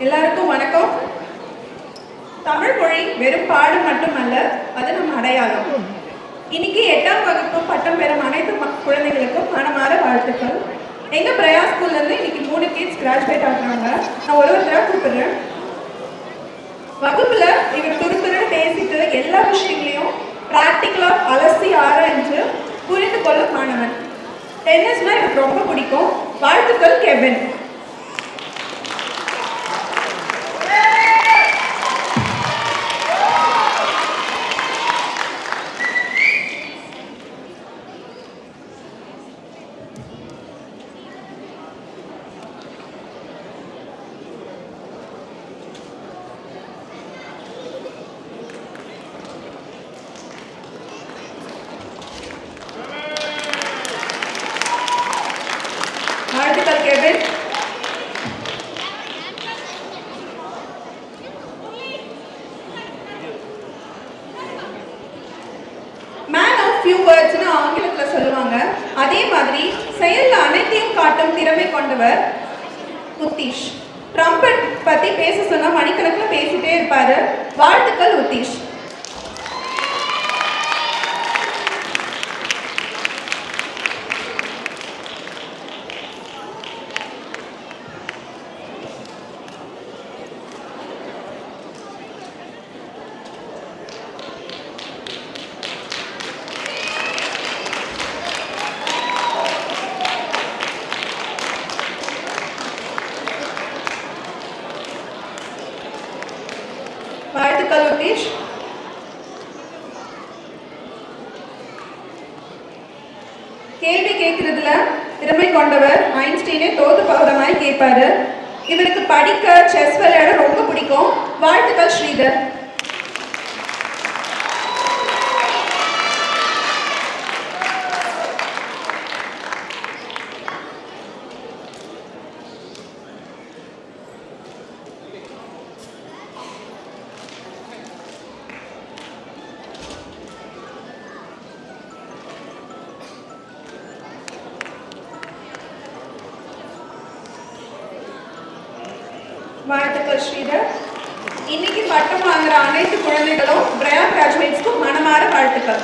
எல்லாருக்கும் வணக்கம். தமிழ் மொழி வெறும் பாடம் மட்டுமல்ல, அது நம்ம அடையாளம். இன்னைக்கு 8ஆம் வகுப்பு பட்டம் பெறும் அனைத்து குழந்தைகளுக்கும் மனமார வாழ்த்துக்கள். எங்க பிரயா ஸ்கூல்ல இருந்து இன்னைக்கு 3 கிட்ஸ் கிராஜுவேட் ஆகுறாங்க. நான் ஒருத்தராக கூப்பிடுறேன். வகுப்புல இவர் துருத்துரு பேசிட்டு எல்லா விஷயங்களையும் பிராக்டிக்கலா அலசி ஆராய்ஞ்சு புரிந்து கொள்ளும் மாணவன். டென்னிஸ்னா எனக்கு ரொம்ப பிடிக்கும். வாழ்த்துக்கள் கெவின். வாழ்த்துக்கள் கெவின். மேன் ஆஃப் ஃபியூ வேர்ட்ஸ்னு ஆங்கிலத்துல சொல்லுவாங்க. அதே மாதிரி செயல்ல அனைத்தையும் காட்டும் திறமை கொண்டவர் உத்தீஷ். ட்ரம்பட் பத்தி பேச சொன்னா மணிக்கணக்கில் பேசிட்டே இருப்பாரு. வாழ்த்துக்கள் உத்தீஷ். வாழ்த்துக்கள் உத்தீஷ். கேள்வி கேட்கறதுல திறமை கொண்டவர். ஐன்ஸ்டீனே தோத்து போகிற மாதிரி கேட்பாரு. இவருக்கு படிக்க செஸ் விளையாட ரொம்ப பிடிக்கும். வாழ்த்துக்கள் ஸ்ரீதர். வாழ்த்துக்கள் ஸ்ரீதர். இன்னைக்கு பட்டம் வாங்குற அனைத்து குழந்தைகளும் பிரயா கிராஜுவேட்ஸ்க்கும் மனமார வாழ்த்துக்கள்.